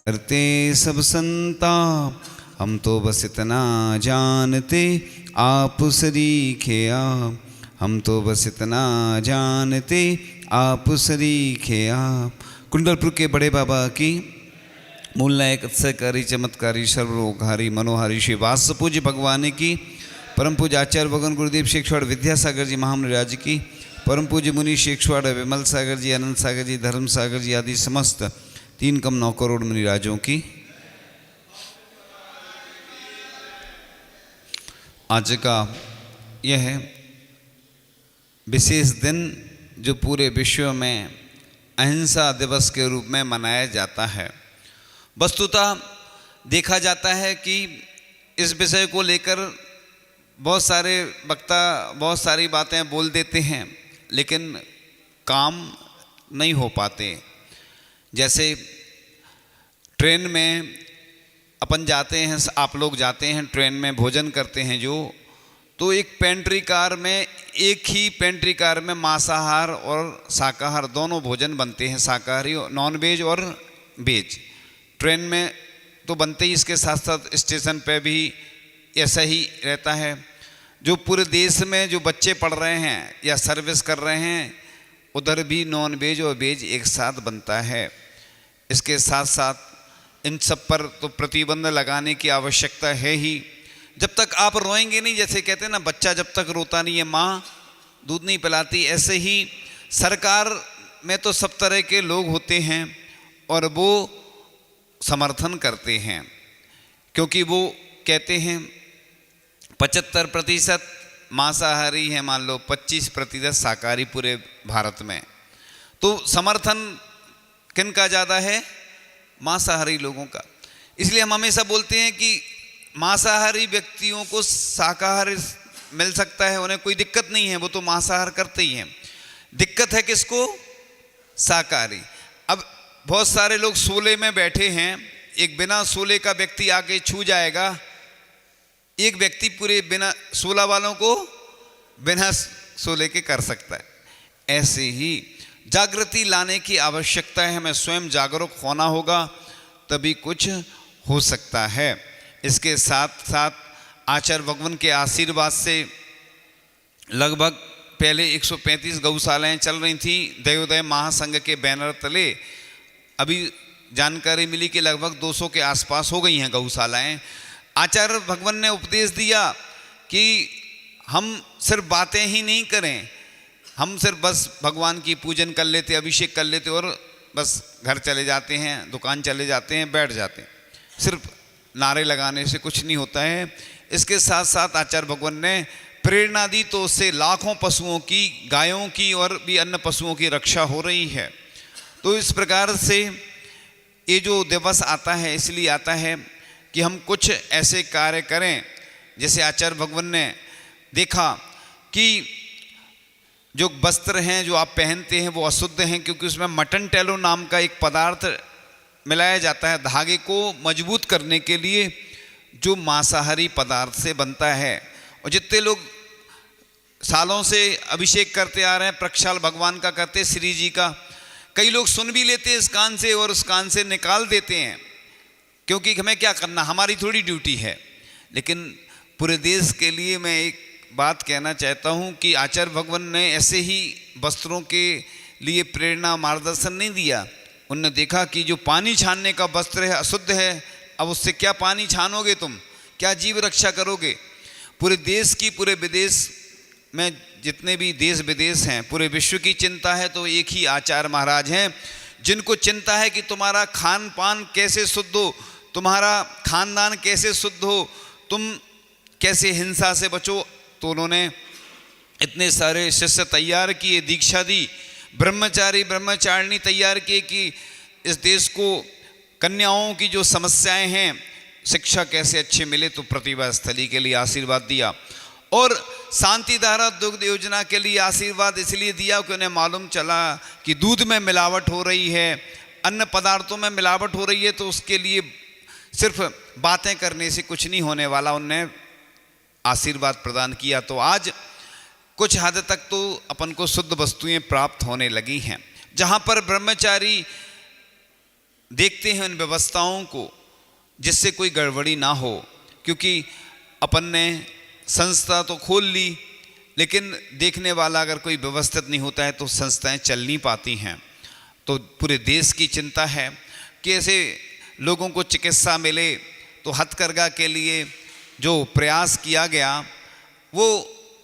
करते सब संताप, हम तो बस इतना जानते आप सरीखे आप, हम तो बस इतना जानते आप सरीखे आप। कुंडलपुर के बड़े बाबा की मूल नायक अत्सकारी चमत्कारी सर्वरोगहारी मनोहारी श्री वास पूज्य भगवान की परम पूज्य आचार्य भगवान गुरुदेव शेखवाड़ विद्यासागर जी महामराज की परम पूज्य मुनि शेखवाड़ विमल सागर जी अनंत सागर जी धर्म सागर जी आदि समस्त 3,9 करोड़ मुनिराजों की। आज का यह विशेष दिन जो पूरे विश्व में अहिंसा दिवस के रूप में मनाया जाता है, वस्तुतः देखा जाता है कि इस विषय को लेकर बहुत सारे वक्ता बहुत सारी बातें बोल देते हैं, लेकिन काम नहीं हो पाते। जैसे ट्रेन में अपन जाते हैं, आप लोग जाते हैं ट्रेन में भोजन करते हैं जो, तो एक पेंट्री कार में एक ही पेंट्री कार में मांसाहार और शाकाहार दोनों भोजन बनते हैं, शाकाहारी नॉन वेज और वेज ट्रेन में तो बनते ही। इसके साथ साथ स्टेशन पे भी ऐसा ही रहता है। जो पूरे देश में जो बच्चे पढ़ रहे हैं या सर्विस कर रहे हैं, उधर भी नॉन वेज और वेज एक साथ बनता है। इसके साथ साथ इन सब पर तो प्रतिबंध लगाने की आवश्यकता है ही। जब तक आप रोएंगे नहीं, जैसे कहते हैं ना, बच्चा जब तक रोता नहीं है माँ दूध नहीं पिलाती, ऐसे ही सरकार में तो सब तरह के लोग होते हैं और वो समर्थन करते हैं, क्योंकि वो कहते हैं 75% मांसाहारी है, मान लो 25% शाकाहारी पूरे भारत में, तो समर्थन किन का ज़्यादा है? मांसाहारी लोगों का। इसलिए हम हमेशा बोलते हैं कि मांसाहारी व्यक्तियों को शाकाहार मिल सकता है, उन्हें कोई दिक्कत नहीं है, वो तो मांसाहार करते ही हैं। दिक्कत है किसको? शाकाहारी। अब बहुत सारे लोग सोले में बैठे हैं, एक बिना सोले का व्यक्ति आके छू जाएगा, एक व्यक्ति पूरे बिना सोला वालों को बिना सोले के कर सकता है। ऐसे ही जागृति लाने की आवश्यकता है, हमें स्वयं जागरूक होना होगा, तभी कुछ हो सकता है। इसके साथ साथ आचार्य भगवान के आशीर्वाद से लगभग पहले 135 गौशालाएँ चल रही थी दयोदय महासंघ के बैनर तले। अभी जानकारी मिली कि लगभग 200 के आसपास हो गई हैं गौशालाएँ। आचार्य भगवान ने उपदेश दिया कि हम सिर्फ बातें ही नहीं करें, हम सिर्फ बस भगवान की पूजन कर लेते, अभिषेक कर लेते और बस घर चले जाते हैं, दुकान चले जाते हैं, बैठ जाते हैं। सिर्फ नारे लगाने से कुछ नहीं होता है। इसके साथ साथ आचार्य भगवान ने प्रेरणा दी, तो उससे लाखों पशुओं की, गायों की और भी अन्य पशुओं की रक्षा हो रही है। तो इस प्रकार से ये जो दिवस आता है इसलिए आता है कि हम कुछ ऐसे कार्य करें। जैसे आचार्य भगवान ने देखा कि जो वस्त्र हैं जो आप पहनते हैं वो अशुद्ध हैं, क्योंकि उसमें मटन टेलो नाम का एक पदार्थ मिलाया जाता है धागे को मजबूत करने के लिए, जो मांसाहारी पदार्थ से बनता है। और जितने लोग सालों से अभिषेक करते आ रहे हैं, प्रक्षाल भगवान का करते, श्री जी का, कई लोग सुन भी लेते हैं इस कान से और उस कान से निकाल देते हैं, क्योंकि हमें क्या करना, हमारी थोड़ी ड्यूटी है। लेकिन पूरे देश के लिए मैं एक बात कहना चाहता हूँ कि आचार्य भगवान ने ऐसे ही वस्त्रों के लिए प्रेरणा मार्गदर्शन नहीं दिया। उन्होंने देखा कि जो पानी छानने का वस्त्र है अशुद्ध है, अब उससे क्या पानी छानोगे तुम, क्या जीव रक्षा करोगे? पूरे देश की, पूरे विदेश में जितने भी देश विदेश हैं, पूरे विश्व की चिंता है तो एक ही आचार्य महाराज हैं जिनको चिंता है कि तुम्हारा खान पान कैसे शुद्ध हो, तुम्हारा खानदान कैसे शुद्ध हो, तुम कैसे हिंसा से बचो। तो उन्होंने इतने सारे शिष्य तैयार किए, दीक्षा दी, ब्रह्मचारी ब्रह्मचारिणी तैयार किए कि इस देश को कन्याओं की जो समस्याएं हैं, शिक्षा कैसे अच्छे मिले, तो प्रतिभा स्थली के लिए आशीर्वाद दिया। और शांति धारा दुग्ध योजना के लिए आशीर्वाद इसलिए दिया कि उन्हें मालूम चला कि दूध में मिलावट हो रही है, अन्य पदार्थों में मिलावट हो रही है, तो उसके लिए सिर्फ बातें करने से कुछ नहीं होने वाला, उन्हें आशीर्वाद प्रदान किया। तो आज कुछ हद तक तो अपन को शुद्ध वस्तुएं प्राप्त होने लगी हैं। जहाँ पर ब्रह्मचारी देखते हैं उन व्यवस्थाओं को जिससे कोई गड़बड़ी ना हो, क्योंकि अपन ने संस्था तो खोल ली, लेकिन देखने वाला अगर कोई व्यवस्थित नहीं होता है तो संस्थाएं चल नहीं पाती हैं। तो पूरे देश की चिंता है कि ऐसे लोगों को चिकित्सा मिले। तो हथकरघा के लिए जो प्रयास किया गया वो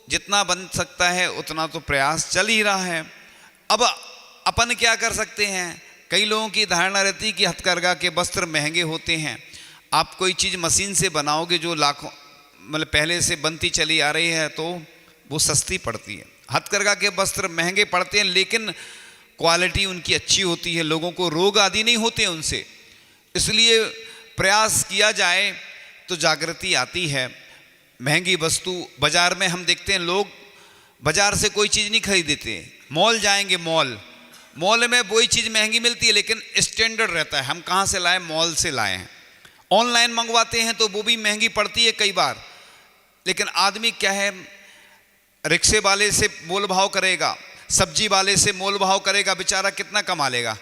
जितना बन सकता है उतना तो प्रयास चल ही रहा है। अब अपन क्या कर सकते हैं? कई लोगों की धारणा रहती है कि हथकरघा के वस्त्र महंगे होते हैं। आप कोई चीज़ मशीन से बनाओगे जो लाखों मतलब पहले से बनती चली आ रही है तो वो सस्ती पड़ती है। हथकरघा के वस्त्र महंगे पड़ते हैं लेकिन क्वालिटी उनकी अच्छी होती है, लोगों को रोग आदि नहीं होते उनसे। इसलिए प्रयास किया जाए तो जागृति आती है। महंगी वस्तु बाजार में हम देखते हैं, लोग बाजार से कोई चीज़ नहीं खरीदते, मॉल जाएंगे, मॉल में वही चीज़ महंगी मिलती है लेकिन स्टैंडर्ड रहता है। हम कहाँ से लाए? मॉल से लाए हैं। ऑनलाइन मंगवाते हैं तो वो भी महंगी पड़ती है कई बार, लेकिन आदमी क्या है, रिक्शे वाले से मोल भाव करेगा, सब्जी वाले से मोल भाव करेगा, बेचारा कितना कमा लेगा।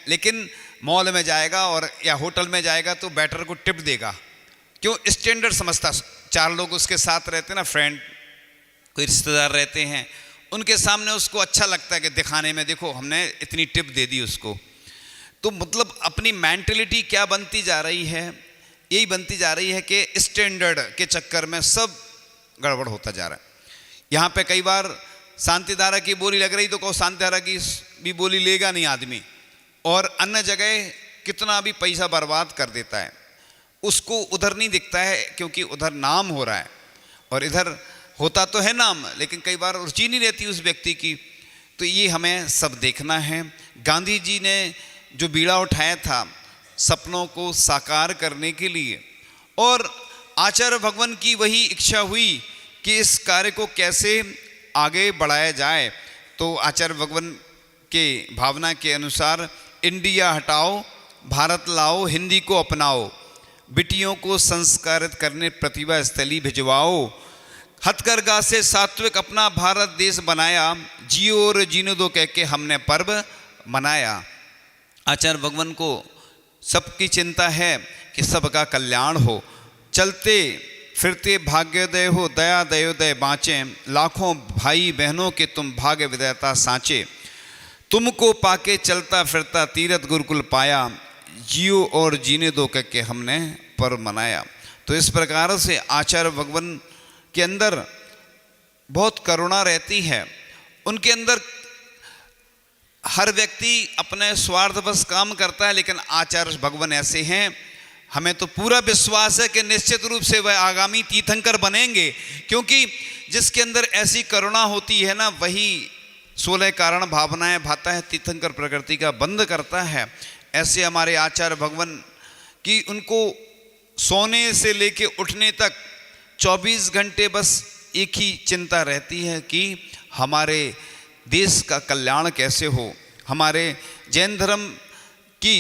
लेकिन मॉल में जाएगा और या होटल में जाएगा तो वेटर को टिप देगा। क्यों? स्टैंडर्ड समझता। 4 लोग उसके साथ रहते हैं ना, फ्रेंड, कोई रिश्तेदार रहते हैं, उनके सामने उसको अच्छा लगता है कि दिखाने में, देखो हमने इतनी टिप दे दी उसको। तो मतलब अपनी मेंटलिटी क्या बनती जा रही है? यही बनती जा रही है कि स्टैंडर्ड के चक्कर में सब गड़बड़ होता जा रहा है। यहाँ पे कई बार शांतिधारा की बोली लग रही तो कहो शांतिधारा की भी बोली लेगा नहीं आदमी, और अन्य जगह कितना भी पैसा बर्बाद कर देता है, उसको उधर नहीं दिखता है क्योंकि उधर नाम हो रहा है और इधर होता तो है नाम लेकिन कई बार रुचि नहीं रहती उस व्यक्ति की। तो ये हमें सब देखना है। गांधी जी ने जो बीड़ा उठाया था सपनों को साकार करने के लिए, और आचार्य भगवान की वही इच्छा हुई कि इस कार्य को कैसे आगे बढ़ाया जाए। तो आचार्य भगवान के भावना के अनुसार इंडिया हटाओ, भारत लाओ, हिंदी को अपनाओ, बिटियों को संस्कारित करने प्रतिभा स्थली भिजवाओ, हथकरघा से सात्विक अपना भारत देश बनाया, जियो और जीने दो कह के हमने पर्व मनाया। आचार्य भगवान को सबकी चिंता है कि सबका कल्याण हो। चलते फिरते भाग्योदय हो, दया दयोदय बाँचे, लाखों भाई बहनों के तुम भाग्य विधाता सांचे, तुमको पाके चलता फिरता तीरथ गुरुकुल पाया, जियो और जीने दो कह के हमने पर्व मनाया। तो इस प्रकार से आचार्य भगवान के अंदर बहुत करुणा रहती है। उनके अंदर हर व्यक्ति अपने स्वार्थवश काम करता है, लेकिन आचार्य भगवान ऐसे हैं, हमें तो पूरा विश्वास है कि निश्चित रूप से वह आगामी तीर्थंकर बनेंगे, क्योंकि जिसके अंदर ऐसी करुणा होती है ना, वही 16 कारण भावनाएं भाता है, तीर्थंकर प्रकृति का बंद करता है। ऐसे हमारे आचार्य भगवान की उनको सोने से लेके उठने तक 24 घंटे बस एक ही चिंता रहती है कि हमारे देश का कल्याण कैसे हो, हमारे जैन धर्म की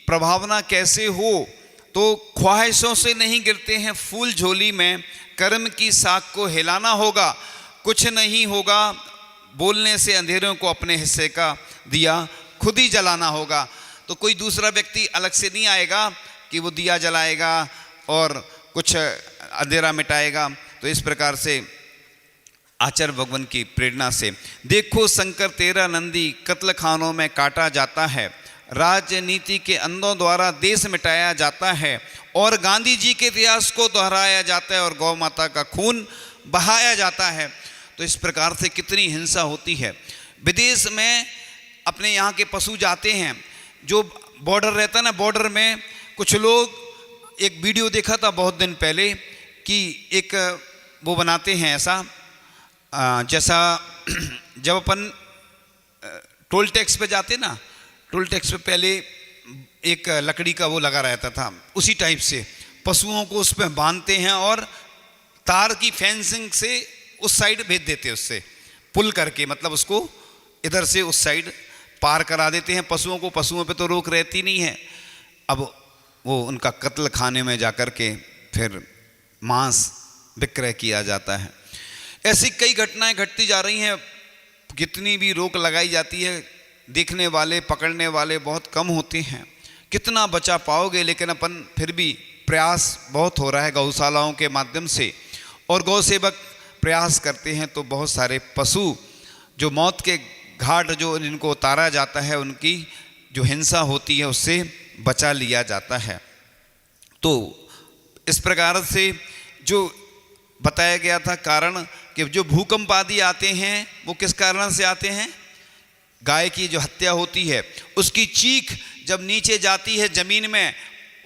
प्रभावना कैसे हो। तो ख्वाहिशों से नहीं गिरते हैं फूल झोली में, कर्म की साख को हिलाना होगा, कुछ नहीं होगा, बोलने से अंधेरों को अपने हिस्से का दिया खुद ही जलाना होगा। तो कोई दूसरा व्यक्ति अलग से नहीं आएगा कि वो दिया जलाएगा और कुछ अंधेरा मिटाएगा। तो इस प्रकार से आचार्य भगवान की प्रेरणा से देखो शंकर तेरा नंदी कत्ल खानों में काटा जाता है, राजनीति के अंधों द्वारा देश मिटाया जाता है, और गांधी जी के इतिहास को दोहराया जाता है और गौ माता का खून बहाया जाता है। तो इस प्रकार से कितनी हिंसा होती है। विदेश में अपने यहाँ के पशु जाते हैं, जो बॉर्डर रहता है ना, बॉर्डर में कुछ लोग, एक वीडियो देखा था बहुत दिन पहले कि एक वो बनाते हैं ऐसा जैसा जब अपन टोल टैक्स पे जाते ना, टोल टैक्स पे पहले एक लकड़ी का वो लगा रहता था, उसी टाइप से पशुओं को उस पर बांधते हैं और तार की फेंसिंग से उस साइड भेज देते हैं, उससे पुल करके, मतलब उसको इधर से उस साइड पार करा देते हैं पशुओं को। पशुओं पे तो रोक रहती नहीं है। अब वो उनका कत्ल खाने में जाकर के फिर मांस विक्रय किया जाता है। ऐसी कई घटनाएं घटती जा रही हैं। कितनी भी रोक लगाई जाती है, देखने वाले पकड़ने वाले बहुत कम होते हैं। कितना बचा पाओगे, लेकिन अपन फिर भी प्रयास बहुत हो रहा है गौशालाओं के माध्यम से, और गौ सेवक प्रयास करते हैं तो बहुत सारे पशु जो मौत के घाट जो इनको उतारा जाता है, उनकी जो हिंसा होती है उससे बचा लिया जाता है। तो इस प्रकार से जो बताया गया था कारण कि जो भूकंप आदि आते हैं वो किस कारण से आते हैं, गाय की जो हत्या होती है उसकी चीख जब नीचे जाती है जमीन में,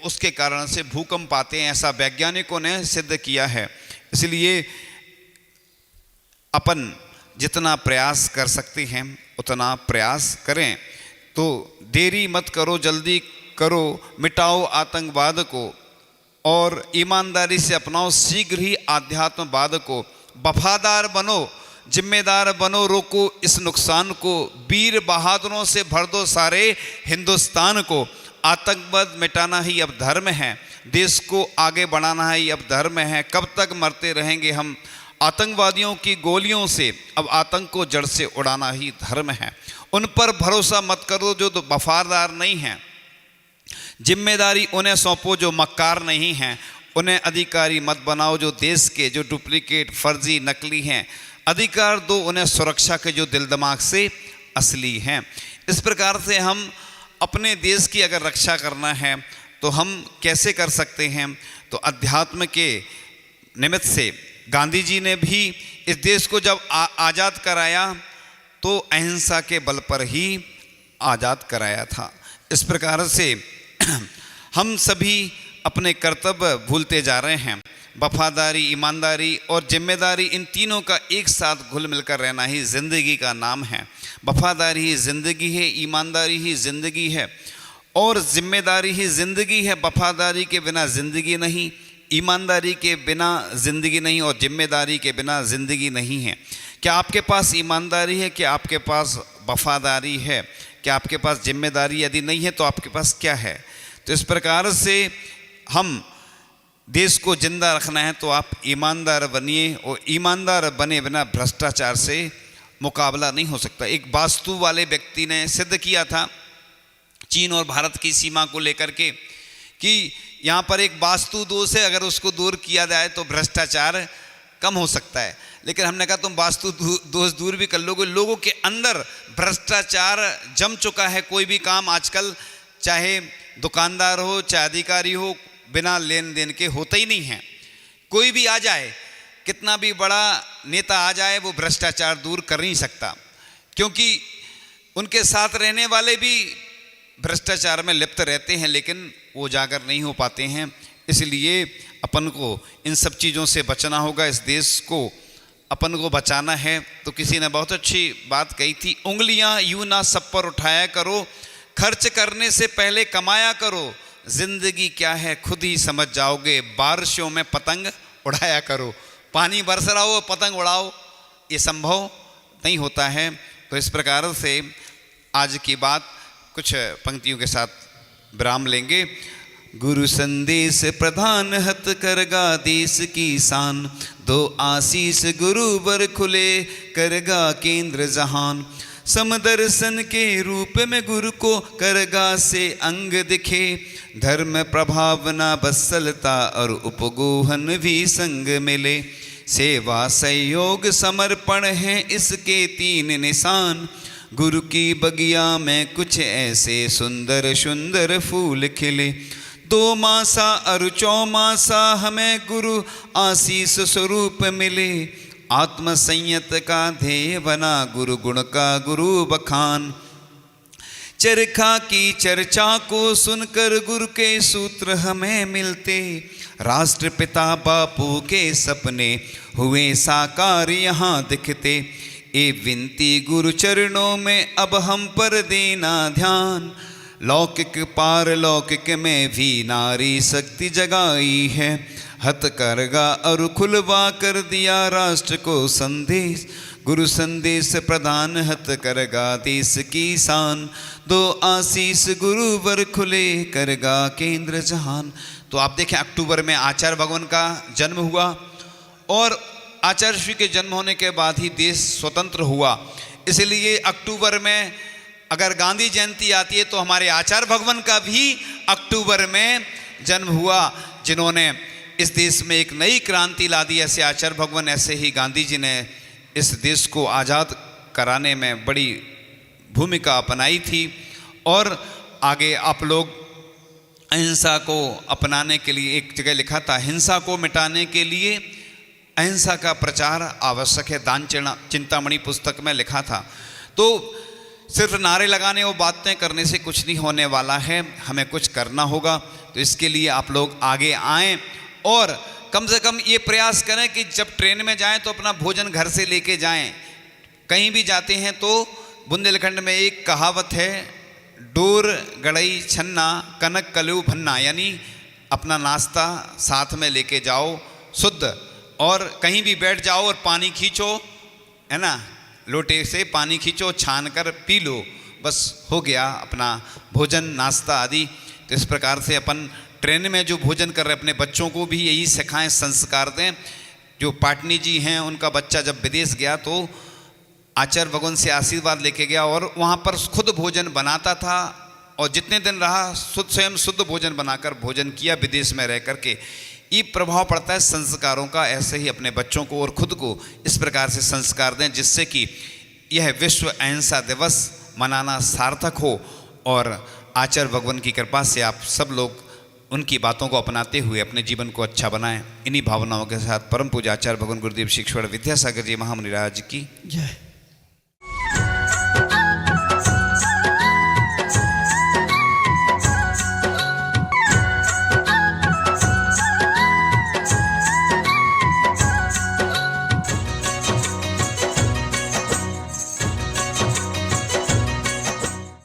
उसके कारण से भूकंप आते हैं, ऐसा वैज्ञानिकों ने सिद्ध किया है। इसलिए अपन जितना प्रयास कर सकते हैं उतना प्रयास करें। तो देरी मत करो, जल्दी करो, मिटाओ आतंकवाद को और ईमानदारी से अपनाओ शीघ्र ही आध्यात्मवाद को। वफादार बनो, जिम्मेदार बनो, रोको इस नुकसान को, वीर बहादुरों से भर दो सारे हिंदुस्तान को। आतंकवाद मिटाना ही अब धर्म है, देश को आगे बढ़ाना ही अब धर्म है। कब तक मरते रहेंगे हम आतंकवादियों की गोलियों से, अब आतंक को जड़ से उड़ाना ही धर्म है। उन पर भरोसा मत करो जो वफादार नहीं हैं, जिम्मेदारी उन्हें सौंपो जो मक्कार नहीं हैं, उन्हें अधिकारी मत बनाओ जो देश के जो डुप्लीकेट फर्जी नकली हैं, अधिकार दो उन्हें सुरक्षा के जो दिल दिमाग से असली हैं। इस प्रकार से हम अपने देश की अगर रक्षा करना है तो हम कैसे कर सकते हैं, तो अध्यात्म के निमित्त से गांधी जी ने भी इस देश को जब आज़ाद कराया तो अहिंसा के बल पर ही आज़ाद कराया था। इस प्रकार से हम सभी अपने कर्तव्य भूलते जा रहे हैं। वफादारी, ईमानदारी और जिम्मेदारी, इन तीनों का एक साथ घुल मिलकर रहना ही ज़िंदगी का नाम है। वफादारी ही ज़िंदगी है, ईमानदारी ही ज़िंदगी है और जिम्मेदारी ही ज़िंदगी है। वफादारी के बिना ज़िंदगी नहीं, ईमानदारी के बिना ज़िंदगी नहीं और जिम्मेदारी के बिना ज़िंदगी नहीं है। क्या आपके पास ईमानदारी है, क्या आपके पास वफादारी है, क्या आपके पास जिम्मेदारी यदि नहीं है तो आपके पास क्या है। तो इस प्रकार से हम देश को जिंदा रखना है तो आप ईमानदार बनिए और ईमानदार बने बिना भ्रष्टाचार से मुकाबला नहीं हो सकता। एक वास्तु वाले व्यक्ति ने सिद्ध किया था चीन और भारत की सीमा को लेकर के कि यहाँ पर एक वास्तु दोष है, अगर उसको दूर किया जाए तो भ्रष्टाचार कम हो सकता है। लेकिन हमने कहा तुम वास्तु दोष दूर भी कर लोगे, लोगों के अंदर भ्रष्टाचार जम चुका है। कोई भी काम आजकल चाहे दुकानदार हो चाहे अधिकारी हो, बिना लेन देन के होता ही नहीं है। कोई भी आ जाए, कितना भी बड़ा नेता आ जाए, वो भ्रष्टाचार दूर कर नहीं सकता, क्योंकि उनके साथ रहने वाले भी भ्रष्टाचार में लिप्त रहते हैं लेकिन वो उजागर नहीं हो पाते हैं। इसलिए अपन को इन सब चीज़ों से बचना होगा। इस देश को अपन को बचाना है। तो किसी ने बहुत अच्छी बात कही थी, उंगलियां यूं ना सब पर उठाया करो, खर्च करने से पहले कमाया करो, जिंदगी क्या है खुद ही समझ जाओगे, बारिशों में पतंग उड़ाया करो। पानी बरस रहा हो पतंग उड़ाओ, ये संभव नहीं होता है। तो इस प्रकार से आज की बात कुछ पंक्तियों के साथ विराम लेंगे। गुरु संदेश प्रधान हत करगा देश की शान, दो आशीष गुरु बर खुले करगा केंद्र जहान। समदर्शन के रूप में गुरु को करगा से अंग दिखे, धर्म प्रभावना बसलता और उपगोहन भी संग मिले। सेवा सहयोग समर्पण है इसके तीन निशान, गुरु की बगिया में कुछ ऐसे सुंदर सुंदर फूल खिले। दो मासा और चौमासा हमें गुरु आशीष स्वरूप मिले, आत्म संयत का ध्येय बना गुरु गुण का गुरु बखान। चरखा की चर्चा को सुनकर गुरु के सूत्र हमें मिलते, राष्ट्रपिता बापू के सपने हुए साकार यहाँ दिखते। ए विनती गुरु चरणों में अब हम पर देना ध्यान, लौकिक पारलौकिक में भी नारी शक्ति जगाई है। हथकरघा और खुलवा कर दिया राष्ट्र को संदेश, गुरु संदेश प्रधान हथकरघा देश की शान। दो आशीष गुरु वर खुले करगा केंद्र जहान। तो आप देखें अक्टूबर में आचार्य भगवान का जन्म हुआ और आचार्य श्री के जन्म होने के बाद ही देश स्वतंत्र हुआ। इसलिए अक्टूबर में अगर गांधी जयंती आती है तो हमारे आचार्य भगवान का भी अक्टूबर में जन्म हुआ, जिन्होंने इस देश में एक नई क्रांति ला दी। ऐसे आचार्य भगवान, ऐसे ही गांधी जी ने इस देश को आज़ाद कराने में बड़ी भूमिका अपनाई थी। और आगे आप लोग अहिंसा को अपनाने के लिए, एक जगह लिखा था, हिंसा को मिटाने के लिए अहिंसा का प्रचार आवश्यक है, दान चिंतामणि पुस्तक में लिखा था। तो सिर्फ नारे लगाने और बातें करने से कुछ नहीं होने वाला है, हमें कुछ करना होगा। तो इसके लिए आप लोग आगे आएँ और कम से कम ये प्रयास करें कि जब ट्रेन में जाएं तो अपना भोजन घर से लेके जाएं। कहीं भी जाते हैं तो बुंदेलखंड में एक कहावत है, डोर गड़ई छन्ना कनक कलू भन्ना, यानी अपना नाश्ता साथ में लेके जाओ शुद्ध, और कहीं भी बैठ जाओ और पानी खींचो, है ना, लोटे से पानी खींचो, छान कर पी लो, बस हो गया अपना भोजन नाश्ता आदि। तो इस प्रकार से अपन ट्रेन में जो भोजन कर रहे अपने बच्चों को भी यही सिखाएं, संस्कार दें। जो पाटनी जी हैं, उनका बच्चा जब विदेश गया तो आचार्य भगवान से आशीर्वाद लेके गया और वहाँ पर खुद भोजन बनाता था, और जितने दिन रहा स्वयं शुद्ध भोजन बनाकर भोजन किया विदेश में रह करके। ये प्रभाव पड़ता है संस्कारों का। ऐसे ही अपने बच्चों को और खुद को इस प्रकार से संस्कार दें, जिससे कि यह विश्व अहिंसा दिवस मनाना सार्थक हो, और आचार्य भगवान की कृपा से आप सब लोग उनकी बातों को अपनाते हुए अपने जीवन को अच्छा बनाएं। इन्हीं भावनाओं के साथ परम पूज्य आचार्य भगवान गुरुदेव श्री ईश्वर विद्यासागर जी महामुनि राज की जय।